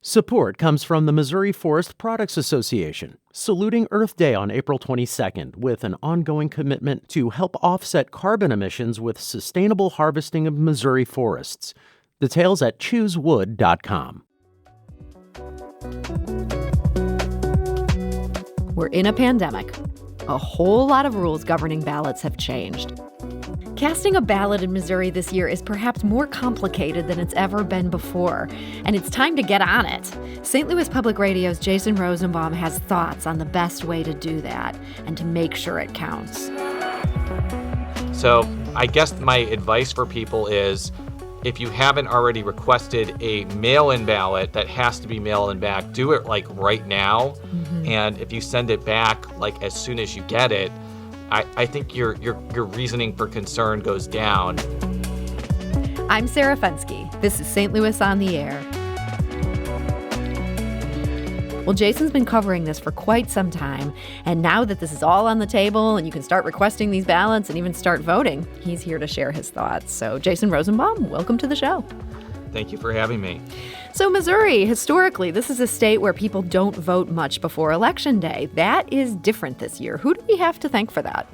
Support comes from the Missouri Forest Products Association, saluting Earth Day on April 22nd with an ongoing commitment to help offset carbon emissions with sustainable harvesting of Missouri forests. Details at choosewood.com. We're in a pandemic. A whole lot of rules governing ballots have changed. Casting a ballot in Missouri this year is perhaps more complicated than it's ever been before, and it's time to get on it. St. Louis Public Radio's Jason Rosenbaum has thoughts on the best way to do that and to make sure it counts. So I guess my advice for people is, if you haven't already requested a mail-in ballot that has to be mail-in back, do it like right now. And if you send it back like as soon as you get it, I think your reasoning for concern goes down. I'm Sarah Fensky. This is St. Louis on the Air. Well, Jason's been covering this for quite some time, and now that this is all on the table and you can start requesting these ballots and even start voting, he's here to share his thoughts. So, Jason Rosenbaum, welcome to the show. Thank you for having me. So Missouri, historically, this is a state where people don't vote much before Election Day. That is different this year. Who do we have to thank for that?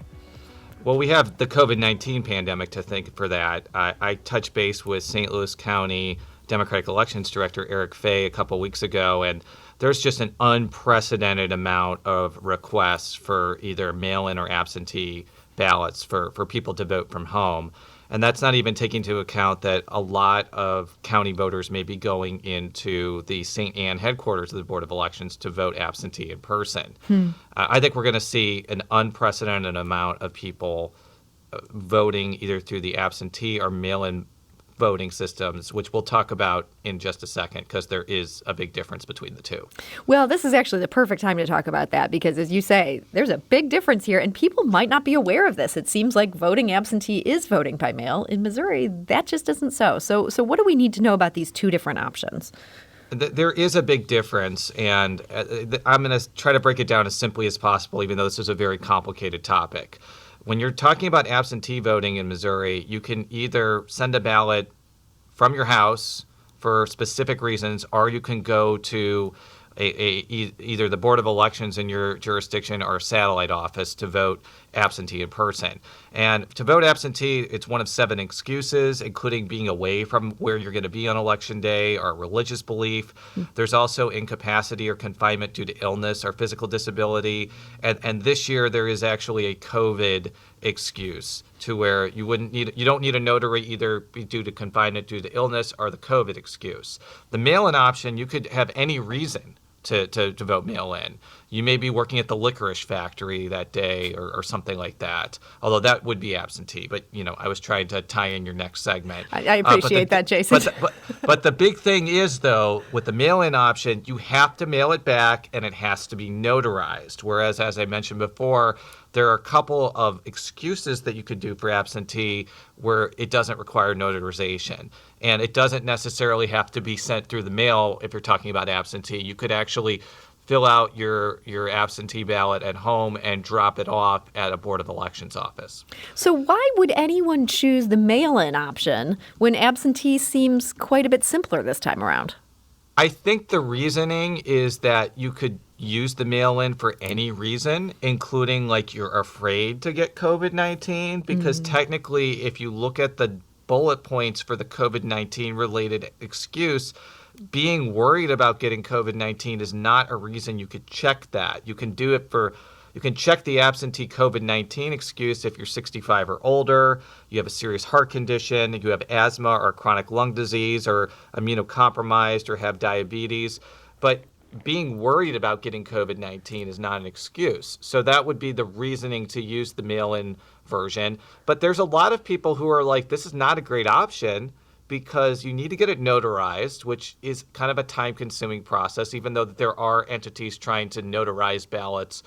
Well, we have the COVID-19 pandemic to thank for that. I touched base with St. Louis County Democratic Elections Director Eric Fay a couple weeks ago, and there's just an unprecedented amount of requests for either mail-in or absentee ballots for people to vote from home. And that's not even taking into account that a lot of county voters may be going into the St. Anne headquarters of the Board of Elections to vote absentee in person. I think we're going to see an unprecedented amount of people voting either through the absentee or mail-in voting systems, which we'll talk about in just a second, because there is a big difference between the two. Well, this is actually the perfect time to talk about that, because as you say, there's a big difference here, and people might not be aware of this. It seems like voting absentee is voting by mail. In Missouri, that just isn't so. So what do we need to know about these two different options? There is a big difference, and I'm going to try to break it down as simply as possible, even though this is a very complicated topic. When you're talking about absentee voting in Missouri, you can either send a ballot from your house for specific reasons, or you can go to either the Board of Elections in your jurisdiction or a satellite office to vote absentee in person. And to vote absentee, it's one of 7 excuses, including being away from where you're going to be on Election Day or religious belief. There's also incapacity or confinement due to illness or physical disability. And this year, there is actually a COVID excuse to where you don't need a notary either due to confinement due to illness or the COVID excuse. The mail-in option, you could have any reason to vote mail-in. You may be working at the licorice factory that day or something like that, although that would be absentee. But, I was trying to tie in your next segment. I appreciate that, Jason. But the big thing is, though, with the mail-in option, you have to mail it back and it has to be notarized. Whereas, as I mentioned before, there are a couple of excuses that you could do for absentee where it doesn't require notarization. And it doesn't necessarily have to be sent through the mail if you're talking about absentee. You could actually fill out your absentee ballot at home and drop it off at a Board of Elections office. So why would anyone choose the mail-in option when absentee seems quite a bit simpler this time around? I think the reasoning is that you could use the mail-in for any reason, including like you're afraid to get COVID-19, because technically if you look at the bullet points for the COVID-19 related excuse, being worried about getting COVID-19 is not a reason you could check that. You can check the absentee COVID-19 excuse if you're 65 or older, you have a serious heart condition, you have asthma or chronic lung disease, or immunocompromised or have diabetes. But being worried about getting COVID-19 is not an excuse. So that would be the reasoning to use the mail-in version. But there's a lot of people who are like, this is not a great option because you need to get it notarized, which is kind of a time-consuming process, even though there are entities trying to notarize ballots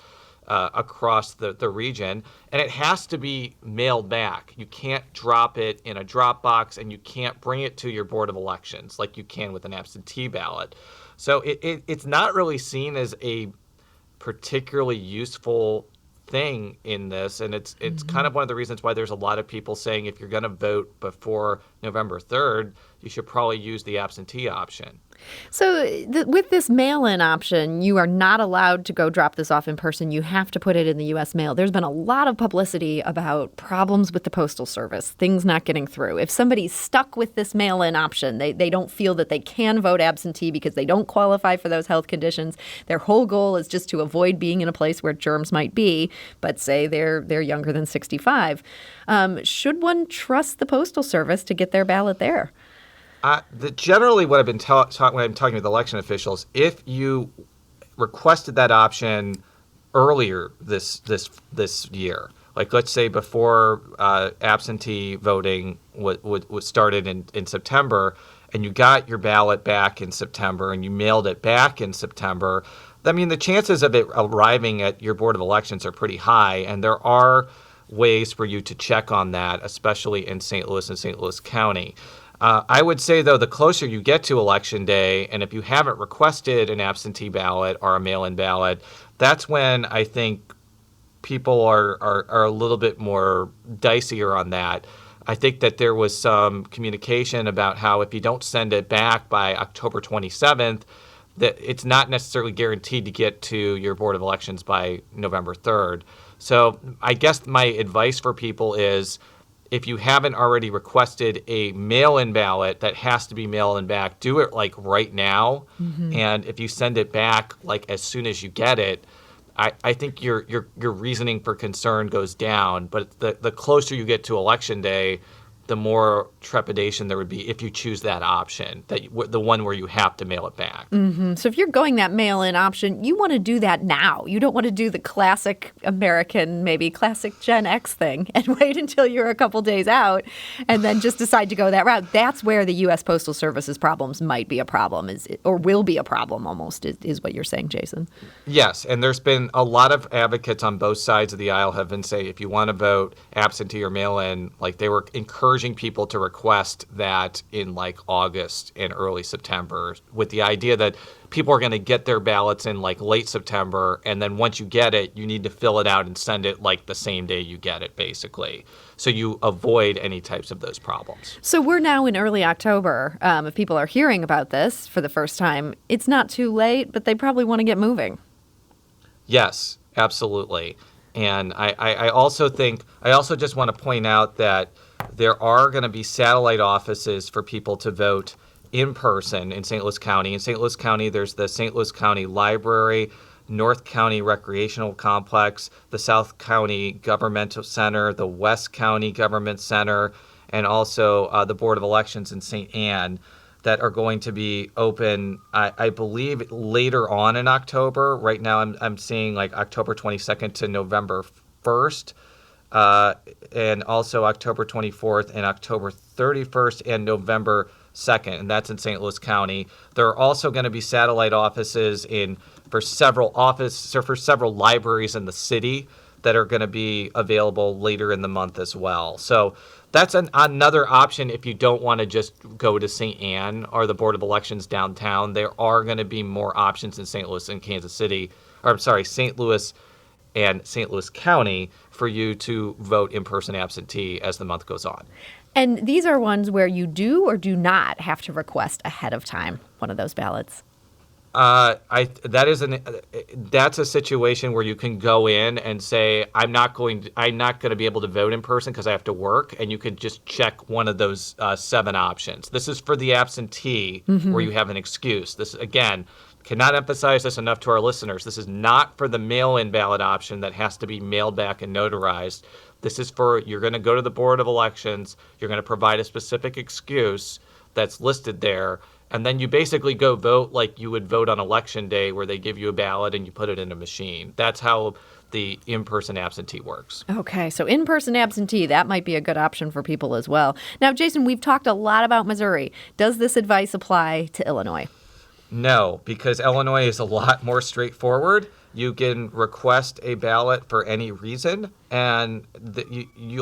across the region. And it has to be mailed back. You can't drop it in a drop box, and you can't bring it to your Board of Elections like you can with an absentee ballot. So it's not really seen as a particularly useful thing in this, and it's kind of one of the reasons why there's a lot of people saying if you're going to vote before November 3rd, you should probably use the absentee option. So with this mail-in option, you are not allowed to go drop this off in person. You have to put it in the U.S. mail. There's been a lot of publicity about problems with the Postal Service, things not getting through. If somebody's stuck with this mail-in option, they don't feel that they can vote absentee because they don't qualify for those health conditions. Their whole goal is just to avoid being in a place where germs might be, but say they're younger than 65. Should one trust the Postal Service to get their ballot there? Generally, what I've been when I'm talking with election officials, if you requested that option earlier this year, like let's say before absentee voting was started in September, and you got your ballot back in September and you mailed it back in September, I mean, the chances of it arriving at your Board of Elections are pretty high, and there are ways for you to check on that, especially in St. Louis and St. Louis County. I would say, though, the closer you get to Election Day, and if you haven't requested an absentee ballot or a mail-in ballot, that's when I think people are a little bit more dicier on that. I think that there was some communication about how if you don't send it back by October 27th, that it's not necessarily guaranteed to get to your Board of Elections by November 3rd. So I guess my advice for people is, if you haven't already requested a mail-in ballot that has to be mail-in back, do it like right now. Mm-hmm. And if you send it back like as soon as you get it, I think your reasoning for concern goes down. But the closer you get to Election Day, the more trepidation there would be if you choose that option, the one where you have to mail it back. Mm-hmm. So if you're going that mail-in option, you want to do that now. You don't want to do the classic American, maybe classic Gen X thing and wait until you're a couple days out and then just decide to go that route. That's where the U.S. Postal Service's problems might be a problem, or will be a problem almost, is what you're saying, Jason. Yes, and there's been a lot of advocates on both sides of the aisle have been saying if you want to vote absentee or mail-in, like they were encouraging people to request that in like August and early September, with the idea that people are going to get their ballots in like late September, and then once you get it, you need to fill it out and send it like the same day you get it, basically. So you avoid any types of those problems. So we're now in early October. If people are hearing about this for the first time, it's not too late, but they probably want to get moving. Yes, absolutely. And I also just want to point out that there are going to be satellite offices for people to vote in person in St. Louis County. In St. Louis County, there's the St. Louis County Library, North County Recreational Complex, the South County Governmental Center, the West County Government Center, and also the Board of Elections in St. Anne that are going to be open, I believe, later on in October. Right now I'm seeing like October 22nd to November 1st. And also October 24th and October 31st and November 2nd, and that's in St. Louis County. There are also going to be satellite offices for several libraries in the city that are going to be available later in the month as well. So that's another option if you don't want to just go to St. Anne or the Board of Elections downtown. There are going to be more options in St. Louis and St. Louis and St. Louis County for you to vote in-person absentee as the month goes on. And these are ones where you do or do not have to request ahead of time one of those ballots. That's a situation where you can go in and say, I'm not going to be able to vote in person because I have to work, and you could just check one of those 7 options. This is for the absentee where you have an excuse. This, again, cannot emphasize this enough to our listeners. This is not for the mail-in ballot option that has to be mailed back and notarized. This is for, you're going to go to the Board of Elections, you're going to provide a specific excuse that's listed there, and then you basically go vote like you would vote on Election Day, where they give you a ballot and you put it in a machine. That's how the in-person absentee works. Okay, so in-person absentee, that might be a good option for people as well. Now, Jason, we've talked a lot about Missouri. Does this advice apply to Illinois? No, because Illinois is a lot more straightforward. You can request a ballot for any reason, and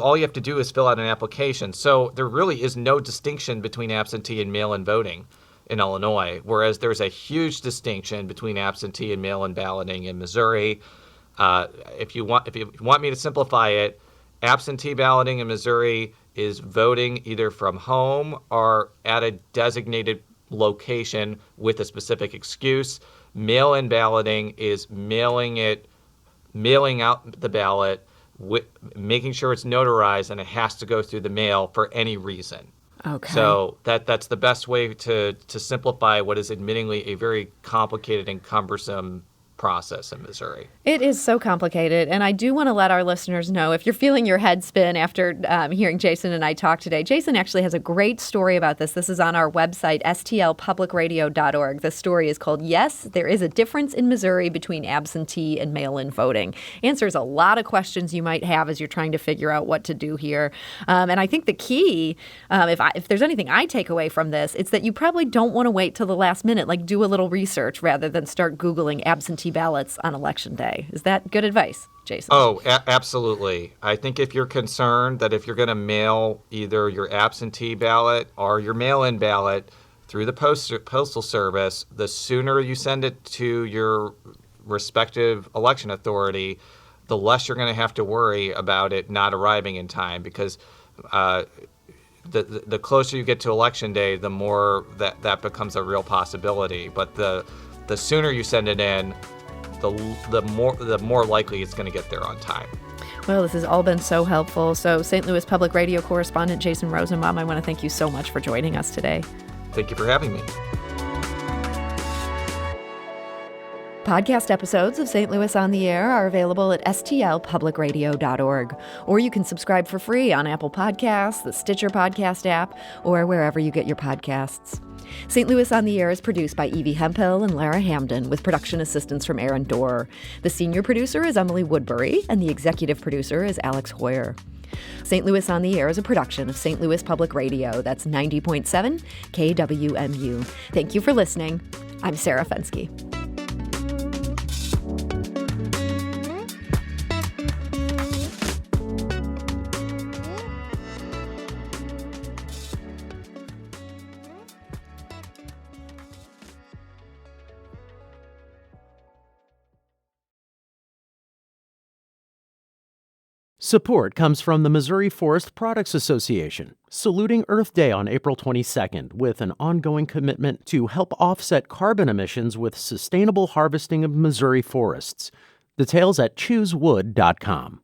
all you have to do is fill out an application. So there really is no distinction between absentee and mail-in voting in Illinois, whereas there's a huge distinction between absentee and mail-in balloting in Missouri. If you want me to simplify it, absentee balloting in Missouri is voting either from home or at a designated location with a specific excuse. Mail-in balloting is mailing out the ballot, making sure it's notarized, and it has to go through the mail for any reason. Okay. So that's the best way to simplify what is admittingly a very complicated and cumbersome process in Missouri. It is so complicated, and I do want to let our listeners know, if you're feeling your head spin after hearing Jason and I talk today, Jason actually has a great story about this. This is on our website, stlpublicradio.org. The story is called, "Yes, There is a Difference in Missouri Between Absentee and Mail-in Voting." Answers a lot of questions you might have as you're trying to figure out what to do here. And I think the key, if there's anything I take away from this, it's that you probably don't want to wait till the last minute, like do a little research rather than start Googling absentee ballots on Election Day. Is that good advice, Jason? Oh, absolutely. I think if you're concerned that if you're going to mail either your absentee ballot or your mail-in ballot through the Postal Service, the sooner you send it to your respective election authority, the less you're going to have to worry about it not arriving in time, because the closer you get to Election Day, the more that becomes a real possibility. But the sooner you send it in, the more likely it's going to get there on time. Well, this has all been so helpful. So, St. Louis Public Radio correspondent Jason Rosenbaum, I want to thank you so much for joining us today. Thank you for having me. Podcast episodes of St. Louis on the Air are available at stlpublicradio.org, or you can subscribe for free on Apple Podcasts, the Stitcher podcast app, or wherever you get your podcasts. St. Louis on the Air is produced by Evie Hemphill and Lara Hamden, with production assistance from Aaron Dorr. The senior producer is Emily Woodbury, and the executive producer is Alex Hoyer. St. Louis on the Air is a production of St. Louis Public Radio. That's 90.7 KWMU. Thank you for listening. I'm Sarah Fensky. Support comes from the Missouri Forest Products Association, saluting Earth Day on April 22nd with an ongoing commitment to help offset carbon emissions with sustainable harvesting of Missouri forests. Details at choosewood.com.